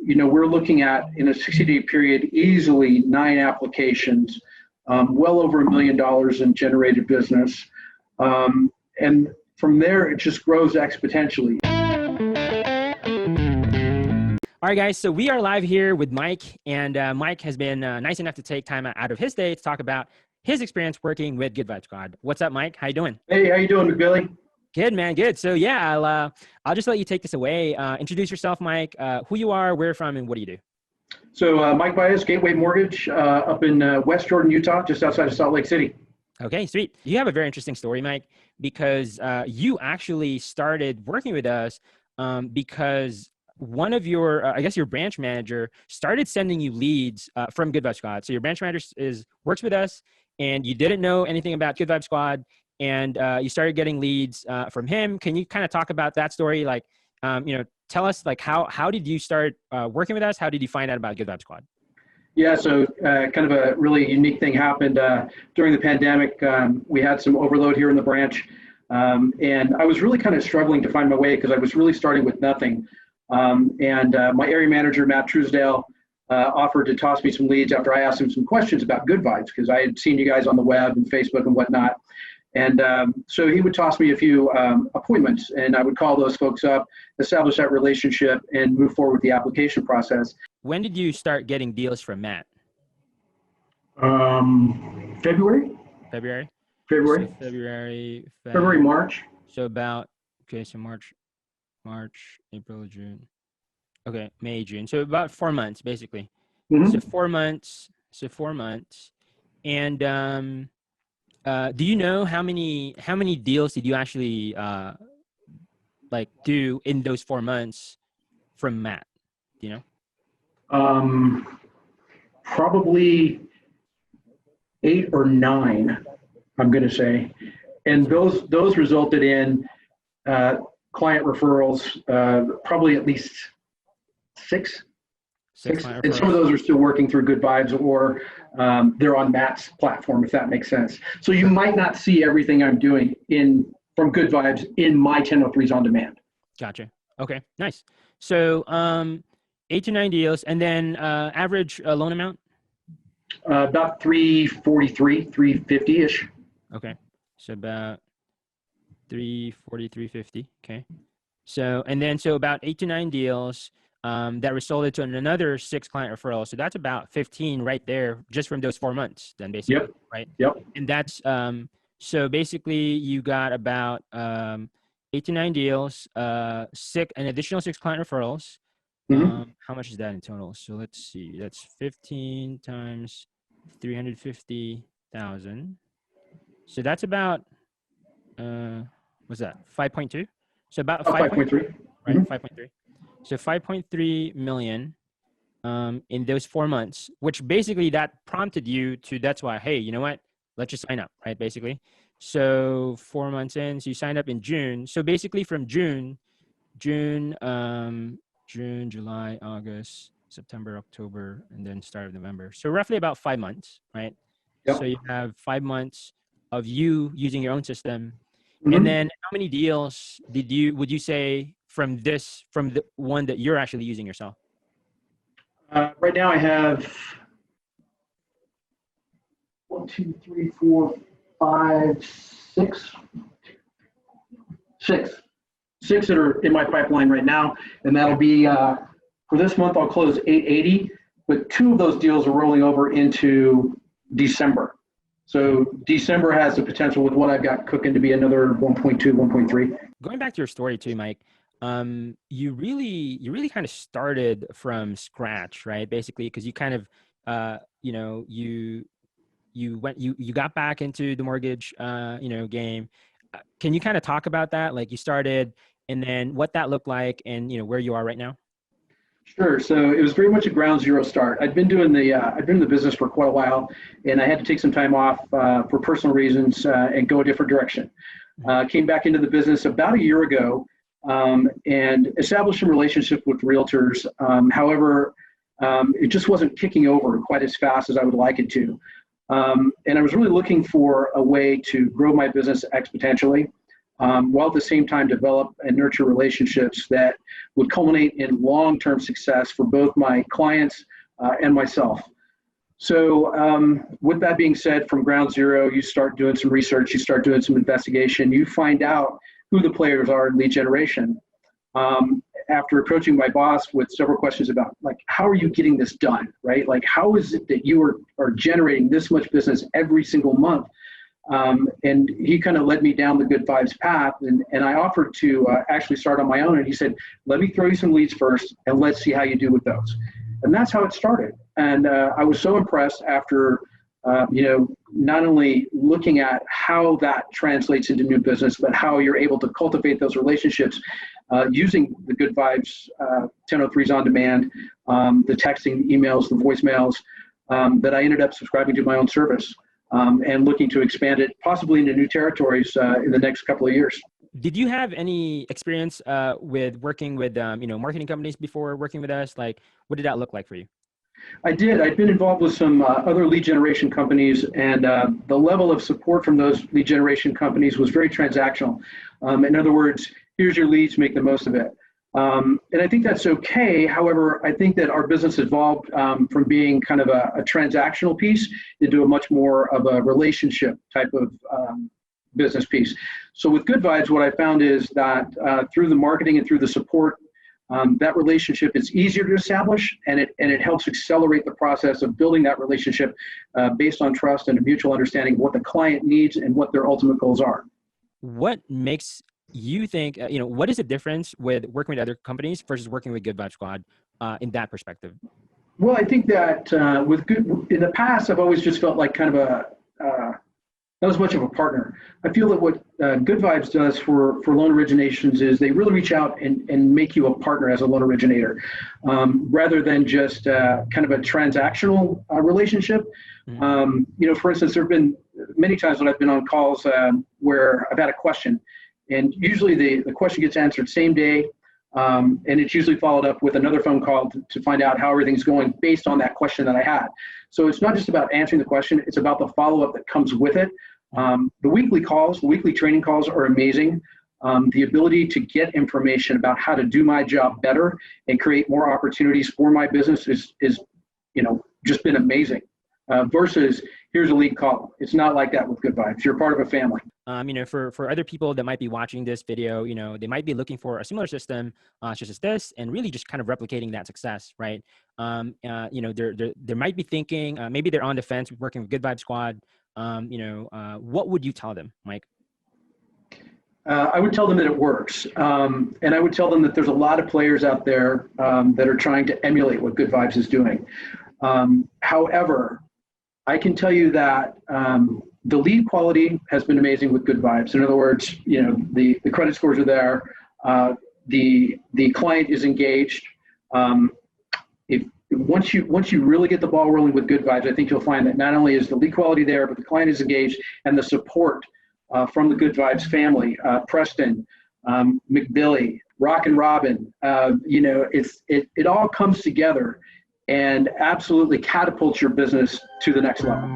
we're looking at in a 60-day period, easily 9 applications, well over $1 million in generated business. And from there, it just grows exponentially. All right, guys. So we are live here with Mike, and Mike has been nice enough to take time out of his day to talk about his experience working with Good Vibes Squad. What's up, Mike? How you doing? Hey, how you doing, Billy? Good, man. Good. So yeah, I'll just let you take this away. Introduce yourself, Mike. Who you are, where you're from, and what do you do? So Mike Baez, Gateway Mortgage, up in West Jordan, Utah, just outside of Salt Lake City. Okay, sweet. You have a very interesting story, Mike, because you actually started working with us because one of your, I guess your branch manager started sending you leads from Good Vibes Squad. So your branch manager works with us, and you didn't know anything about Good Vibes Squad, and you started getting leads from him. Can you kind of talk about that story? Like, tell us, like, how did you start working with us? How did you find out about Good Vibes Squad? Yeah, so kind of a really unique thing happened during the pandemic. We had some overload here in the branch, and I was really kind of struggling to find my way because I was really starting with nothing. And my area manager, Matt Truesdale, offered to toss me some leads after I asked him some questions about Good Vibes, because I had seen you guys on the web and Facebook and whatnot. And so he would toss me a few appointments, and I would call those folks up, establish that relationship, and move forward with the application process. When did you start getting deals from Matt? February. February, March. So about, okay, so March, April, June. Okay, May, June. So about 4 months, basically. Mm-hmm. So 4 months. And do you know how many deals did you actually do in those 4 months from Matt? Do you know? Probably 8 or 9, I'm going to say. And those resulted in client referrals, probably at least 6. And some of those are still working through Good Vibes, or they're on Matt's platform, if that makes sense. So you might not see everything I'm doing from Good Vibes in my 1003s on demand. Gotcha. Okay, nice. So 8 to 9 deals, and then average loan amount? About 343, 350-ish. Okay, so about 340, 350. Okay. So about 8 to 9 deals that resulted to another 6 client referrals. So that's about 15 right there, just from those 4 months, then basically. Yep. Right? Yep. And that's, so basically you got about 8 to 9 deals, an additional 6 client referrals. Mm-hmm. How much is that in total? So let's see, that's 15 times 350,000. So that's about, what's that? 5.2. So about 5.3, right? Mm-hmm. 5.3. So 5.3 million in those 4 months, which basically that prompted you to, that's why, hey, you know what? Let's just sign up, right? Basically. So 4 months in, so you signed up in June. So basically from June, July, August, September, October, and then start of November. So roughly about 5 months, right? Yep. So you have 5 months of you using your own system. Mm-hmm. And then how many deals would you say from the one that you're actually using yourself? Right now I have 1, 2, 3, 4, 5, 6 that are in my pipeline right now, and that'll be for this month. I'll close 880, but 2 of those deals are rolling over into December. So December has the potential with what I've got cooking to be another 1.2, 1.3. Going back to your story too, Mike, you really kind of started from scratch, right? Basically, because you kind of, you got back into the mortgage, game. Can you kind of talk about that? Like you started, and then what that looked like, and where you are right now. Sure. So it was very much a ground zero start. I've been in the business for quite a while, and I had to take some time off for personal reasons and go a different direction. Came back into the business about a year ago and established some relationships with realtors. However, it just wasn't kicking over quite as fast as I would like it to. And I was really looking for a way to grow my business exponentially. while at the same time develop and nurture relationships that would culminate in long-term success for both my clients and myself. So with that being said, from ground zero, you start doing some research, you start doing some investigation, you find out who the players are in lead generation. After approaching my boss with several questions about, like, how are you getting this done, right? Like, how is it that you are generating this much business every single month? And he kind of led me down the Good Vibes path, and I offered to actually start on my own. And he said, let me throw you some leads first, and let's see how you do with those. And that's how it started. And I was so impressed after, not only looking at how that translates into new business, but how you're able to cultivate those relationships using the Good Vibes 1003s on demand, the texting, emails, the voicemails, that I ended up subscribing to my own service and looking to expand it possibly into new territories in the next couple of years. Did you have any experience with working with marketing companies before working with us? Like, what did that look like for you? I did. I'd been involved with some other lead generation companies, and the level of support from those lead generation companies was very transactional. In other words, here's your leads, make the most of it. And I think that's okay. However, I think that our business evolved from being kind of a transactional piece into a much more of a relationship type of business piece. So with Good Vibes, what I found is that through the marketing and through the support, that relationship is easier to establish, and it helps accelerate the process of building that relationship based on trust and a mutual understanding of what the client needs and what their ultimate goals are. What makes you think, what is the difference with working with other companies versus working with Good Vibe Squad in that perspective? Well, I think that in the past, I've always just felt like kind of not as much of a partner. I feel that what Good Vibes does for loan originations is they really reach out and make you a partner as a loan originator, rather than just kind of a transactional relationship. Mm-hmm. For instance, there have been many times when I've been on calls where I've had a question, and usually the question gets answered same day, and it's usually followed up with another phone call to find out how everything's going based on that question that I had. So it's not just about answering the question, it's about the follow-up that comes with it. The weekly calls, the weekly training calls are amazing. The ability to get information about how to do my job better and create more opportunities for my business is just been amazing. Versus here's a lead call. It's not like that with Good Vibes. You're part of a family. For other people that might be watching this video, they might be looking for a similar system, such as this, and really just kind of replicating that success, right? They might be thinking, maybe they're on the fence working with Good Vibe Squad. What would you tell them, Mike? I would tell them that it works. And I would tell them that there's a lot of players out there that are trying to emulate what Good Vibes is doing. However, I can tell you that the lead quality has been amazing with Good Vibes. In other words, the credit scores are there. The client is engaged. Once you really get the ball rolling with Good Vibes, I think you'll find that not only is the lead quality there, but the client is engaged, and the support from the Good Vibes family, Preston, McBilly, Rock and Robin, it all comes together and absolutely catapults your business to the next level.